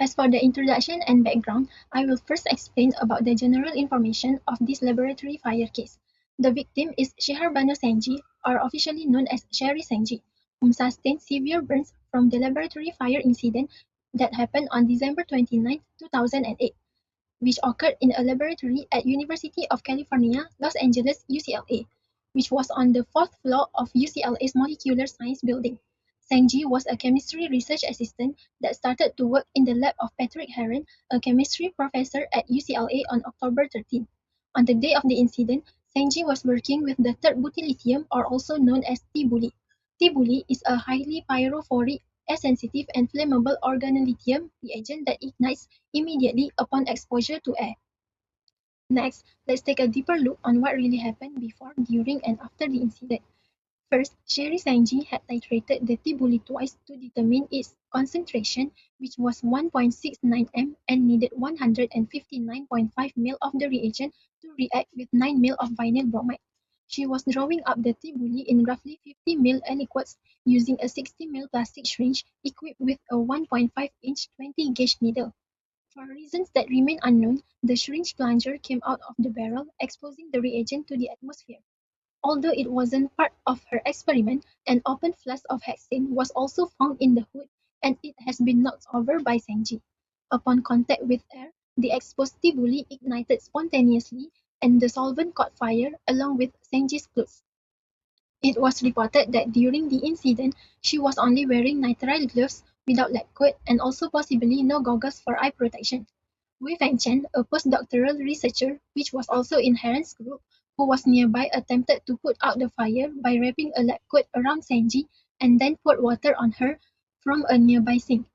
As for the introduction and background, I will first explain about the general information of this laboratory fire case. The victim is Sheharbano Sangji, or officially known as Sheri Sangji, whom sustained severe burns from the laboratory fire incident that happened on December 29, 2008, which occurred in a laboratory at University of California, Los Angeles, UCLA, which was on the fourth floor of UCLA's Molecular Science Building. Sangji was a chemistry research assistant that started to work in the lab of Patrick Heron, a chemistry professor at UCLA on October 13. On the day of the incident, Sangji was working with the third butyllithium, or also known as Tibuli. Tibuli is a highly pyrophoric, sensitive, and flammable organolithium reagent that ignites immediately upon exposure to air. Next, let's take a deeper look on what really happened before, during, and after the incident. First, Sheri Sangji had titrated the tibuli twice to determine its concentration, which was 1.69 m and needed 159.5 ml of the reagent to react with 9 ml of vinyl bromide. She was drawing up the tibuli in roughly 50 ml aliquots using a 60 ml plastic syringe equipped with a 1.5-inch 20-gauge needle. For reasons that remain unknown, the syringe plunger came out of the barrel, exposing the reagent to the atmosphere. Although it wasn't part of her experiment, an open flask of hexane was also found in the hood, and it has been knocked over by Sangji. Upon contact with air, the exposed tibuli ignited spontaneously, and the solvent caught fire along with Sangji's clothes. It was reported that during the incident, she was only wearing nitrile gloves without lab coat and also possibly no goggles for eye protection. Wei Fengchen, a postdoctoral researcher, which was also in Heron's group, who was nearby, attempted to put out the fire by wrapping a lab coat around Sangji and then poured water on her from a nearby sink.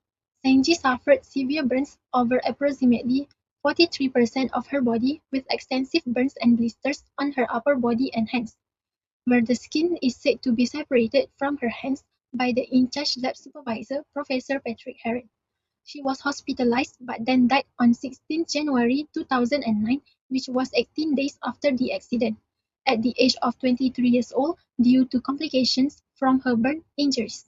Sangji suffered severe burns over approximately 43% of her body, with extensive burns and blisters on her upper body and hands, where the skin is said to be separated from her hands by the in-charge lab supervisor, Professor Patrick Heron. She was hospitalized but then died on 16 January 2009, which was 18 days after the accident, at the age of 23 years old due to complications from her burn injuries.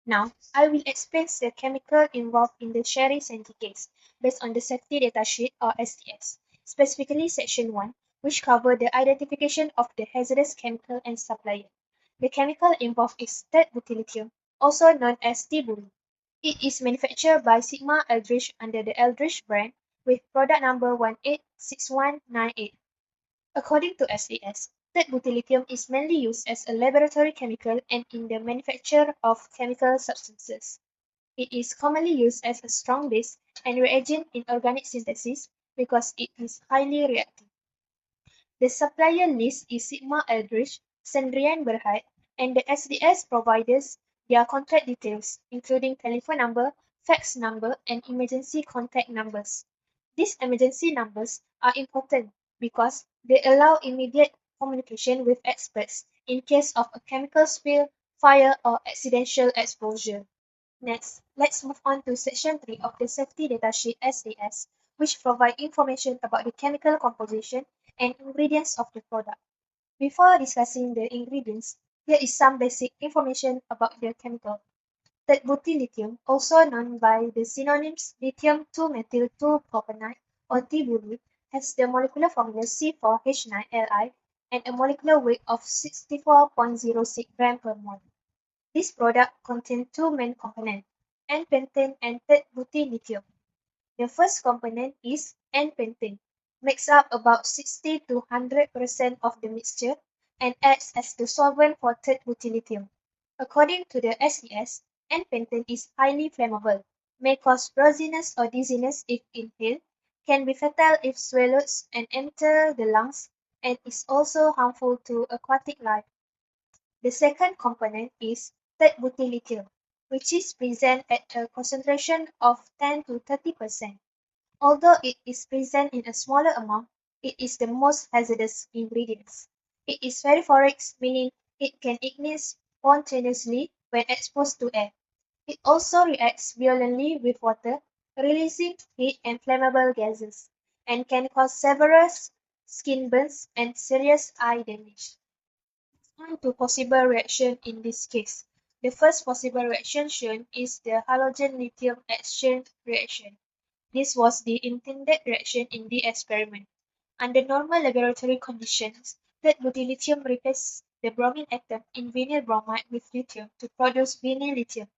Now, I will explain the chemical involved in the Sheri Sangji case based on the Safety Data Sheet or SDS, specifically Section 1, which cover the identification of the hazardous chemical and supplier. The chemical involved is third-butyllithium, also known as tibuli. It is manufactured by Sigma Aldrich under the Aldrich brand with product number 186198. According to SAS, that-butyllithium is mainly used as a laboratory chemical and in the manufacture of chemical substances. It is commonly used as a strong base and reagent in organic synthesis because it is highly reactive. The supplier list is Sigma Aldrich, Sandrian Berhad, and the SDS provides their contact details, including telephone number, fax number, and emergency contact numbers. These emergency numbers are important because they allow immediate communication with experts in case of a chemical spill, fire, or accidental exposure. Next, let's move on to Section 3 of the Safety Datasheet SAS, which provide information about the chemical composition and ingredients of the product. Before discussing the ingredients, here is some basic information about the chemical. That butyllithium, also known by the synonyms lithium 2-methyl-2-propanide or tibuli, has the molecular formula C4H9Li and a molecular weight of 64.06 gram per mole. This product contains two main components, N-pentane and third-butyllithium. The first component is N-pentane, makes up about 60 to 100% of the mixture and acts as the solvent for third-butyllithium. According to the SES, N-pentane is highly flammable, may cause drowsiness or dizziness if inhaled, can be fatal if swallowed and enter the lungs, and is also harmful to aquatic life. The second component is third-butyllithium, which is present at a concentration of 10 to 30%. Although it is present in a smaller amount, it is the most hazardous ingredient. It is very ferric, meaning it can ignite spontaneously when exposed to air. It also reacts violently with water, releasing heat and flammable gases, and can cause several skin burns and serious eye damage. On to possible reaction in this case. The first possible reaction shown is the halogen-lithium exchange reaction. This was the intended reaction in the experiment. Under normal laboratory conditions, that butyllithium replaces the bromine atom in vinyl bromide with lithium to produce vinyl lithium.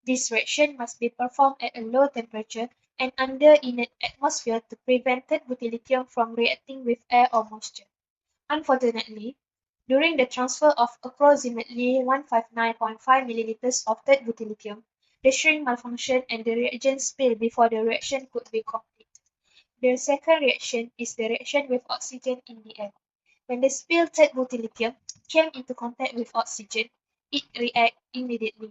This reaction must be performed at a low temperature and under in an atmosphere to prevent that butyllithium from reacting with air or moisture. Unfortunately, during the transfer of approximately 159.5 milliliters of that butyllithium, the shrink malfunctioned and the reagent spilled before the reaction could be complete. The second reaction is the reaction with oxygen in the air. When the spilled third butyllithium came into contact with oxygen, it reacted immediately.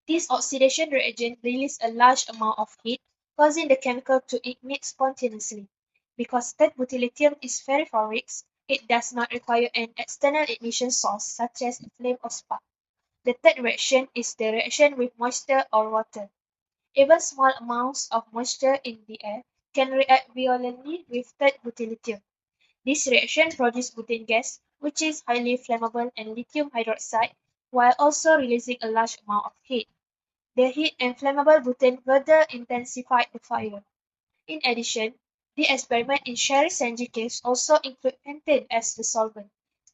This oxidation reagent releases a large amount of heat, causing the chemical to ignite spontaneously. Because that butyllithium is ferriphoric, it does not require an external ignition source such as a flame or spark. The third reaction is the reaction with moisture or water. Even small amounts of moisture in the air can react violently with third butyllithium. This reaction produces butane gas, which is highly flammable and lithium hydroxide, while also releasing a large amount of heat. The heat and flammable butane further intensified the fire. In addition, the experiment in Sheri's Sangji case also include pentane as the solvent.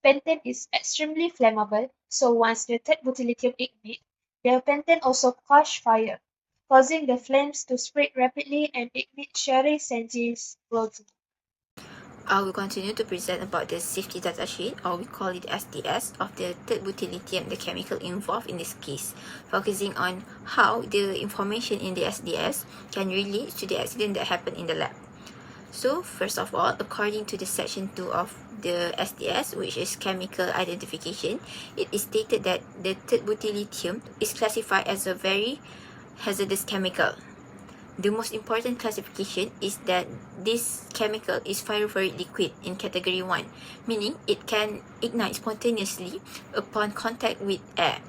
Pentane is extremely flammable, so once the third butyllithium ignites, the pentane also catch fire, causing the flames to spread rapidly and ignite Sheri Sangji's clothing. I will continue to present about the safety data sheet, or we call it SDS, of the third butyllithium, the chemical involved in this case, focusing on how the information in the SDS can relate to the accident that happened in the lab. So, first of all, according to the section 2 of the SDS, which is chemical identification, it is stated that the third butyllithium is classified as a very hazardous chemical. The most important classification is that this chemical is pyrophoric liquid in category 1, meaning it can ignite spontaneously upon contact with air.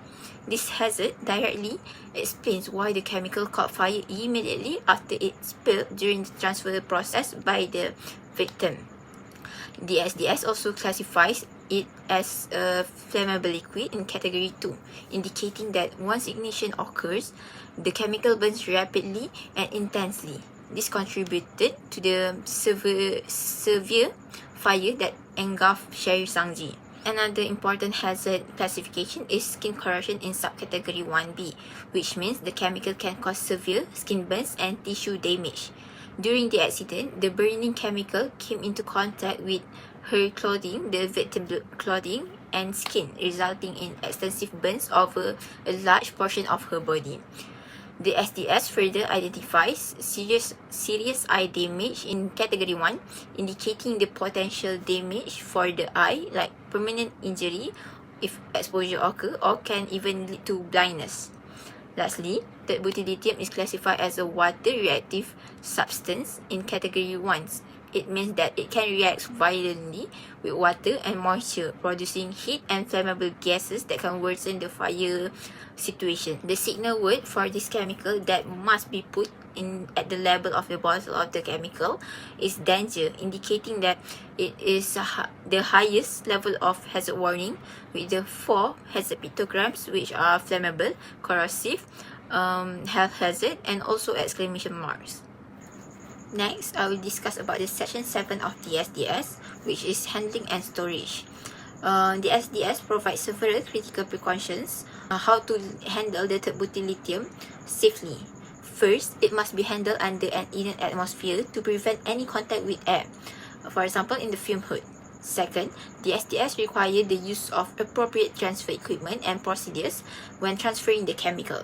This hazard directly explains why the chemical caught fire immediately after it spilled during the transfer process by the victim. The SDS also classifies it as a flammable liquid in category 2, indicating that once ignition occurs, the chemical burns rapidly and intensely. This contributed to the severe fire that engulfed Sheri Sangji. Another important hazard classification is skin corrosion in subcategory 1B, which means the chemical can cause severe skin burns and tissue damage. During the accident, the burning chemical came into contact with her clothing, the victim's clothing, and skin, resulting in extensive burns over a large portion of her body. The SDS further identifies serious eye damage in category 1, indicating the potential damage for the eye, like permanent injury if exposure occurs, or can even lead to blindness. Lastly, third butyllithium is classified as a water-reactive substance in category 1. It means that it can react violently with water and moisture, producing heat and flammable gases that can worsen the fire situation. The signal word for this chemical that must be put in at the level of the bottle of the chemical is danger, indicating that it is the highest level of hazard warning, with the 4 hazard pictograms, which are flammable, corrosive, health hazard, and also exclamation marks. Next, I will discuss about the section 7 of the SDS, which is handling and storage. The SDS provides several critical precautions how to handle the third butyllithium safely. First, it must be handled under an inert atmosphere to prevent any contact with air, for example in the fume hood. Second, the SDS requires the use of appropriate transfer equipment and procedures when transferring the chemical.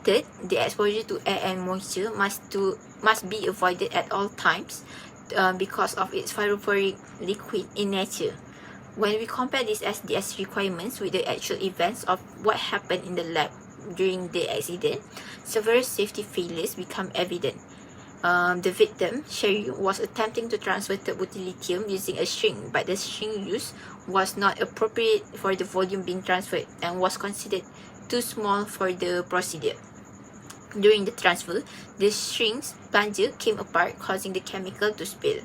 Third, the exposure to air and moisture must be avoided at all times because of its pyrophoric liquid in nature. When we compare these SDS requirements with the actual events of what happened in the lab during the accident, several safety failures become evident. The victim, Sheri, was attempting to transfer the butyllithium using a shrink, but the shrink used was not appropriate for the volume being transferred and was considered too small for the procedure. During the transfer, the shrink's plunger came apart, causing the chemical to spill.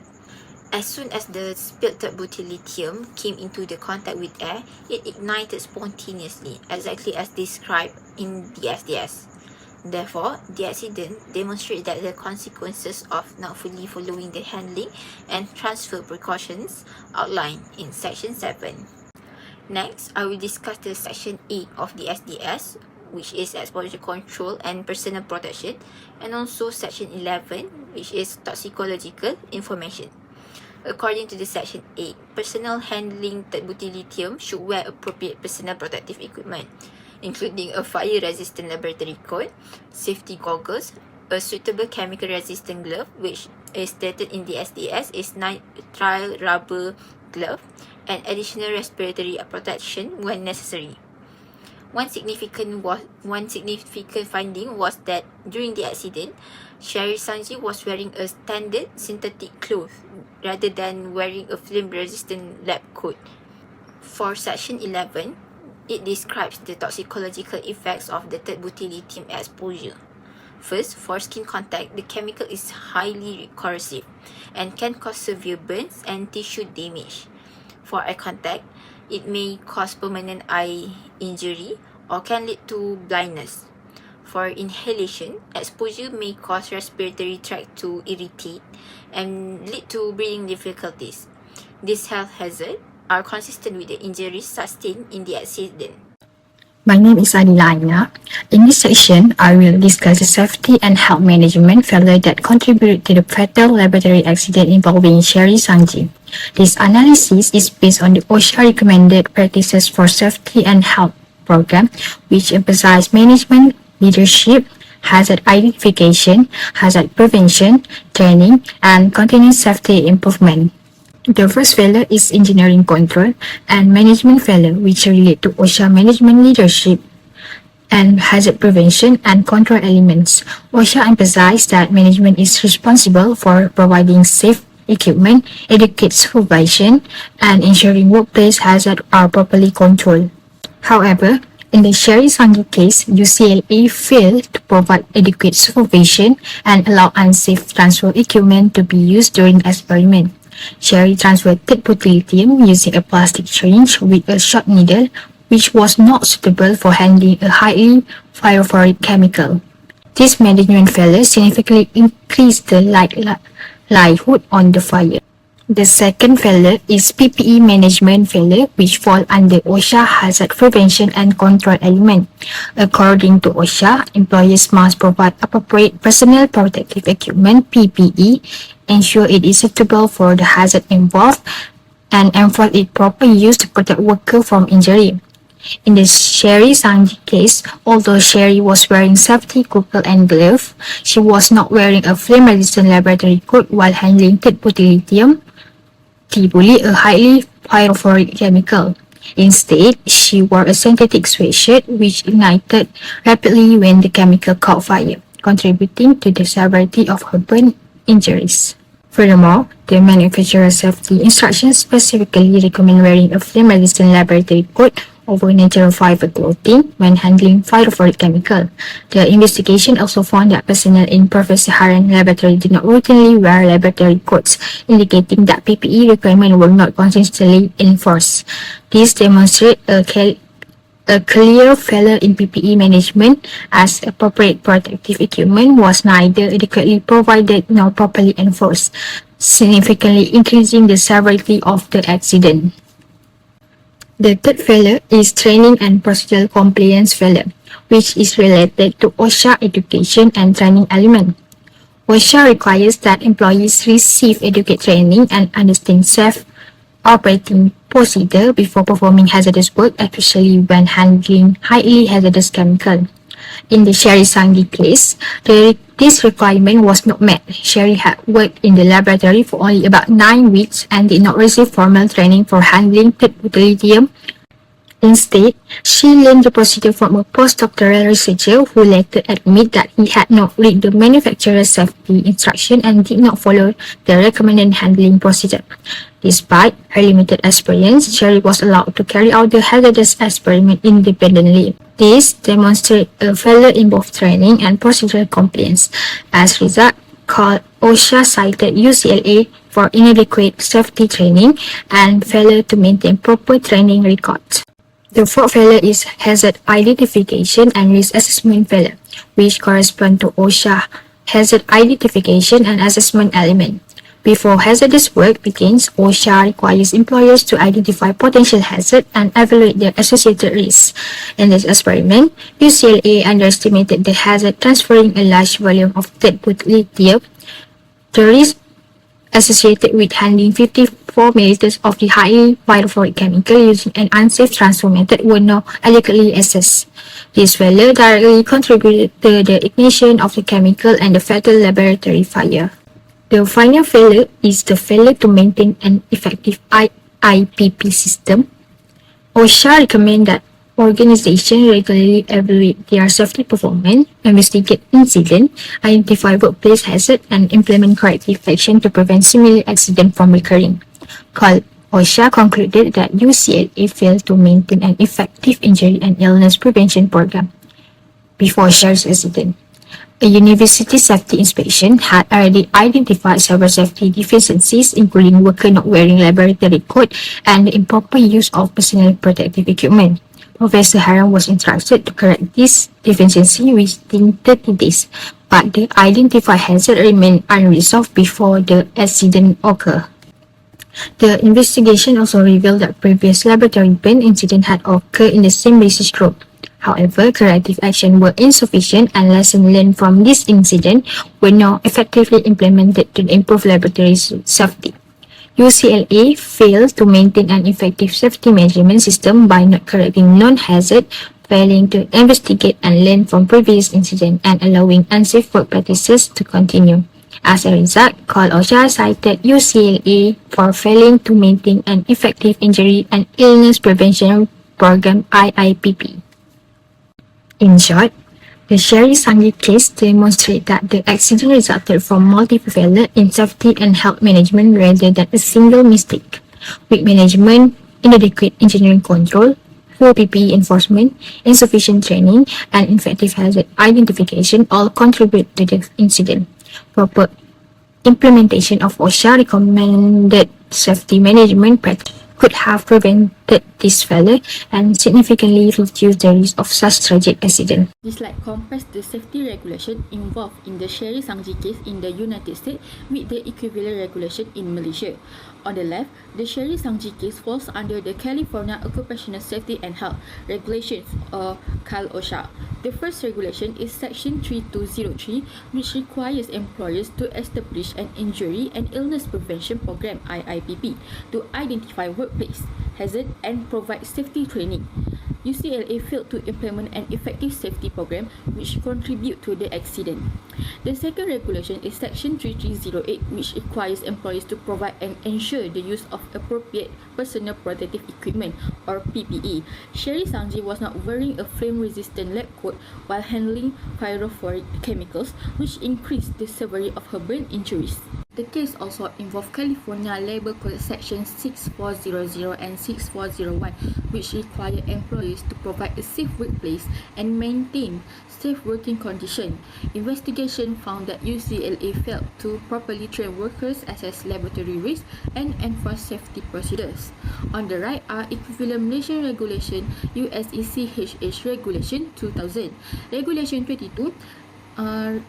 As soon as the spilled butyllithium came into the contact with air, it ignited spontaneously, exactly as described in the SDS. Therefore, the accident demonstrates that the consequences of not fully following the handling and transfer precautions outlined in Section 7. Next, I will discuss the Section 8 of the SDS, which is exposure control and personal protection, and also Section 11, which is toxicological information. According to the Section 8, personnel handling butyllithium should wear appropriate personal protective equipment, including a fire-resistant laboratory coat, safety goggles, a suitable chemical-resistant glove, which is stated in the SDS is nitrile rubber glove, and additional respiratory protection when necessary. One significant finding was that during the accident, Sangji was wearing a standard synthetic cloth rather than wearing a flame-resistant lab coat. For Section 11, it describes the toxicological effects of the butyllithium exposure. First, for skin contact, the chemical is highly corrosive and can cause severe burns and tissue damage. For eye contact, it may cause permanent eye injury or can lead to blindness. For inhalation, exposure may cause respiratory tract to irritate and lead to breathing difficulties. These health hazards are consistent with the injuries sustained in the accident. My name is Adilanya. In this section, I will discuss the safety and health management failure that contributed to the fatal laboratory accident involving Sheri Sangji. This analysis is based on the OSHA recommended practices for safety and health program, which emphasize management, leadership, hazard identification, hazard prevention, training, and continuous safety improvement. The first failure is engineering control and management failure, which relate to OSHA management leadership and hazard prevention and control elements. OSHA emphasized that management is responsible for providing safe equipment, adequate supervision, and ensuring workplace hazards are properly controlled. However, in the Sheri Sangji case, UCLA failed to provide adequate supervision and allow unsafe transfer equipment to be used during experiment. Sheri transferred butyllithium using a plastic syringe with a short needle, which was not suitable for handling a highly pyrophoric chemical. This management failure significantly increased the likelihood on the fire. The second failure is PPE management failure, which fall under OSHA hazard prevention and control element. According to OSHA, employees must provide appropriate personal protective equipment (PPE), ensure it is suitable for the hazard involved, and enforce its proper use to protect workers from injury. In the Sheri Sangji case, although Sheri was wearing safety goggles and gloves, she was not wearing a flame-resistant laboratory coat while handling butyllithium, typically a highly pyrophoric chemical. Instead, she wore a synthetic sweatshirt which ignited rapidly when the chemical caught fire, contributing to the severity of her burn injuries. Furthermore, the manufacturer's safety instructions specifically recommend wearing a flame-resistant laboratory coat over natural fiber clothing when handling pyrophoric chemical. The investigation also found that personnel in Professor Haran laboratory did not routinely wear laboratory coats, indicating that PPE requirements were not consistently enforced. This demonstrates a clear failure in PPE management, as appropriate protective equipment was neither adequately provided nor properly enforced, significantly increasing the severity of the accident. The third failure is training and procedural compliance failure, which is related to OSHA education and training element. OSHA requires that employees receive adequate training and understand safe operating procedure before performing hazardous work, especially when handling highly hazardous chemical. In the Sheri Sangji case, this requirement was not met. Sheri had worked in the laboratory for only about 9 weeks and did not receive formal training for handling butyllithium. Instead, she learned the procedure from a postdoctoral researcher who later admitted that he had not read the manufacturer's safety instruction and did not follow the recommended handling procedure. Despite her limited experience, Sheri was allowed to carry out the hazardous experiment independently. This demonstrates a failure in both training and procedural compliance. As a result, called OSHA cited UCLA for inadequate safety training and failure to maintain proper training records. The fourth failure is hazard identification and risk assessment failure, which correspond to OSHA hazard identification and assessment element. Before hazardous work begins, OSHA requires employers to identify potential hazard and evaluate their associated risks. In this experiment, UCLA underestimated the hazard transferring a large volume of lead lithium. The risk associated with handling 54 milliliters of the highly pyrophoric chemical using an unsafe transfer method were not adequately assessed. This failure directly contributed to the ignition of the chemical and the fatal laboratory fire. The final failure is the failure to maintain an effective IIPP system. OSHA recommends that organizations regularly evaluate their safety performance, investigate incidents, identify workplace hazards, and implement corrective action to prevent similar accidents from recurring. OSHA concluded that UCLA failed to maintain an effective injury and illness prevention program before Sheri's accident. A university safety inspection had already identified several safety deficiencies, including worker not wearing laboratory coat and the improper use of personal protective equipment. Professor Haram was instructed to correct this deficiency within 30 days, but the identified hazard remained unresolved before the accident occurred. The investigation also revealed that previous laboratory burn incidents had occurred in the same research group. However, corrective action were insufficient and lessons learned from this incident were not effectively implemented to improve laboratory safety. UCLA failed to maintain an effective safety measurement system by not correcting known hazards, failing to investigate and learn from previous incidents, and allowing unsafe work practices to continue. As a result, OSHA cited UCLA for failing to maintain an effective injury and illness prevention program IIPP. In short, the Sheri-Sangji case demonstrates that the accident resulted from multiple failures in safety and health management rather than a single mistake. Weak management, inadequate engineering control, poor PPE enforcement, insufficient training, and ineffective hazard identification all contribute to the incident. Proper implementation of OSHA recommended safety management practices could have prevented this failure and significantly reduced the risk of such tragic accident. This slide compares the safety regulation involved in the Sheri-Sangji case in the United States with the equivalent regulation in Malaysia. On the left, the Sheri-Sangji case falls under the California Occupational Safety and Health Regulations, or CAL-OSHA. The first regulation is Section 3203, which requires employers to establish an injury and illness prevention program (IIPP) to identify workplace hazard and provide safety training. UCLA failed to implement an effective safety program which contribute to the accident. The second regulation is Section 3308, which requires employers to provide and ensure the use of appropriate personal protective equipment, or PPE. Sheri-Sangji was not wearing a flame-resistant lab coat while handling pyrophoric chemicals, which increased the severity of her burn injuries. The case also involved California Labor Code Section 6400 and 6401, which require employers to provide a safe workplace and maintain safe working conditions. Investigation found that UCLA failed to properly train workers, assess laboratory risks, and enforce safety procedures. On the right are equivalent Malaysian regulation USECHH Regulation 2000. Regulation 22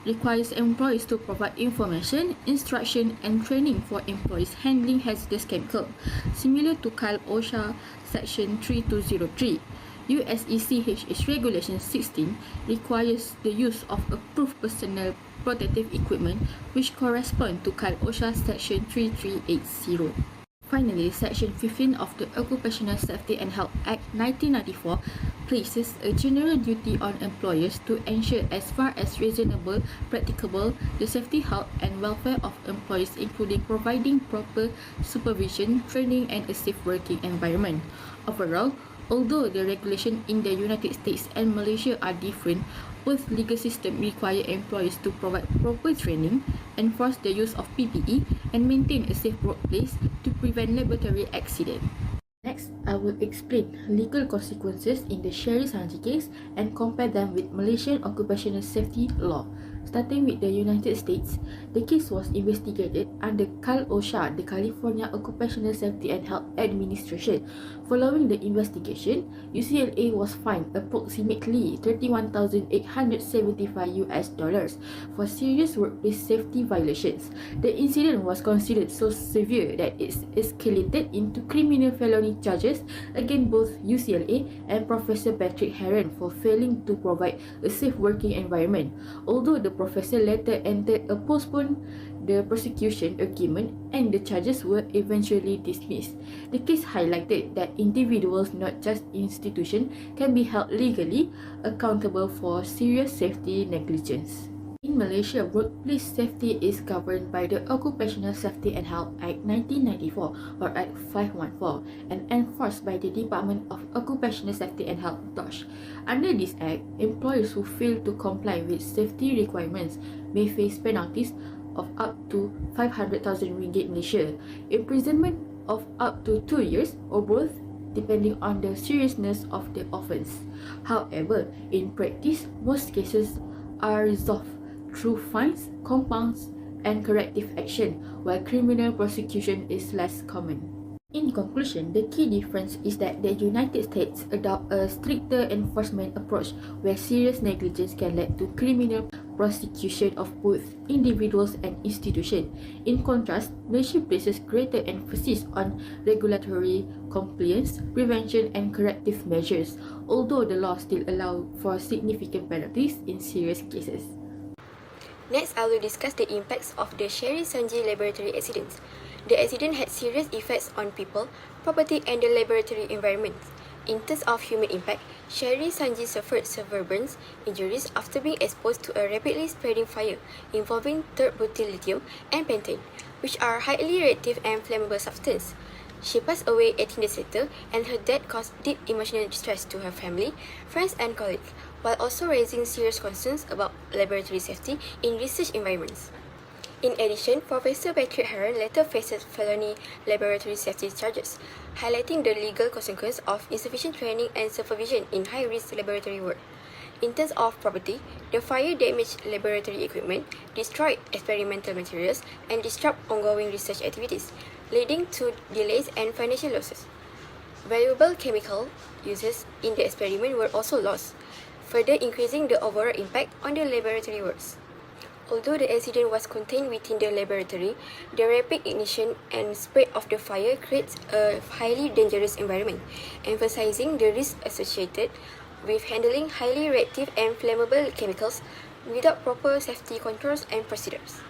requires employees to provide information, instruction, and training for employees handling hazardous chemical. Similar to CAL-OSHA Section 3203, USECHH Regulation 16 requires the use of approved personal protective equipment, which correspond to CAL-OSHA Section 3380. Finally, Section 15 of the Occupational Safety and Health Act 1994 places a general duty on employers to ensure as far as reasonable, practicable, the safety, health, and welfare of employees, including providing proper supervision, training, and a safe working environment. Overall, although the regulations in the United States and Malaysia are different, both legal systems require employees to provide proper training, enforce the use of PPE, and maintain a safe workplace to prevent laboratory accidents. Next, I will explain legal consequences in the Sheri-Sangji case and compare them with Malaysian occupational safety law. Starting with the United States, the case was investigated under CalOSHA, the California Occupational Safety and Health Administration. Following the investigation, UCLA was fined approximately $31,875 for serious workplace safety violations. The incident was considered so severe that it escalated into criminal felony charges against both UCLA and Professor Patrick Heron for failing to provide a safe working environment. Although the professor later entered a postponed the prosecution argument and the charges were eventually dismissed. The case highlighted that individuals, not just institutions, can be held legally accountable for serious safety negligence. In Malaysia, workplace safety is governed by the Occupational Safety and Health Act 1994 or Act 514 and enforced by the Department of Occupational Safety and Health (DOSH). Under this act, employers who fail to comply with safety requirements may face penalties of up to 500,000 ringgit Malaysia, imprisonment of up to 2 years or both depending on the seriousness of the offence. However, in practice, most cases are resolved through fines, compounds, and corrective action, while criminal prosecution is less common. In conclusion, the key difference is that the United States adopt a stricter enforcement approach where serious negligence can lead to criminal prosecution of both individuals and institutions. In contrast, Malaysia places greater emphasis on regulatory compliance, prevention, and corrective measures, although the law still allows for significant penalties in serious cases. Next, I will discuss the impacts of the Sheri Sangji laboratory accidents. The accident had serious effects on people, property, and the laboratory environment. In terms of human impact, Sheri Sangji suffered severe burns, injuries after being exposed to a rapidly spreading fire involving third-butyl lithium and pentane, which are highly reactive and flammable substances. She passed away 18 days later, and her death caused deep emotional distress to her family, friends, and colleagues, while also raising serious concerns about laboratory safety in research environments. In addition, Professor Patrick Heron later faces felony laboratory safety charges, highlighting the legal consequences of insufficient training and supervision in high-risk laboratory work. In terms of property, the fire damaged laboratory equipment, destroyed experimental materials, and disrupted ongoing research activities, leading to delays and financial losses. Valuable chemical uses in the experiment were also lost, further increasing the overall impact on the laboratory works. Although the accident was contained within the laboratory, the rapid ignition and spread of the fire creates a highly dangerous environment, emphasizing the risk associated with handling highly reactive and flammable chemicals without proper safety controls and procedures.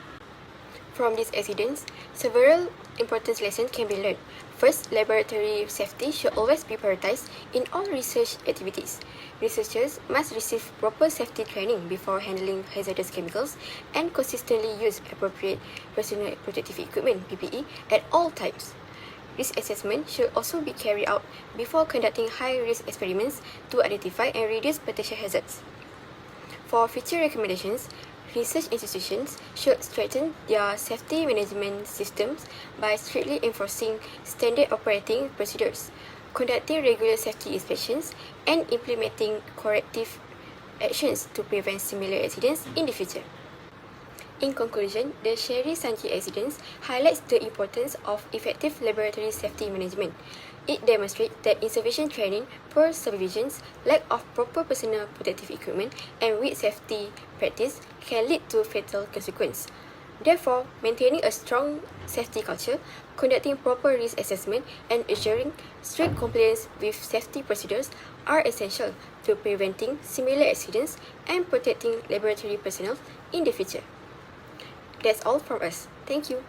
From these accidents, several important lessons can be learned. First, laboratory safety should always be prioritized in all research activities. Researchers must receive proper safety training before handling hazardous chemicals and consistently use appropriate personal protective equipment (PPE) at all times. Risk assessment should also be carried out before conducting high-risk experiments to identify and reduce potential hazards. For future recommendations, research institutions should strengthen their safety management systems by strictly enforcing standard operating procedures, conducting regular safety inspections, and implementing corrective actions to prevent similar accidents in the future. In conclusion, the Sheri Sangji accidents highlights the importance of effective laboratory safety management. It demonstrates that insufficient training, poor supervision, lack of proper personal protective equipment, and weak safety practice can lead to fatal consequences. Therefore, maintaining a strong safety culture, conducting proper risk assessment, and ensuring strict compliance with safety procedures are essential to preventing similar accidents and protecting laboratory personnel in the future. That's all from us. Thank you.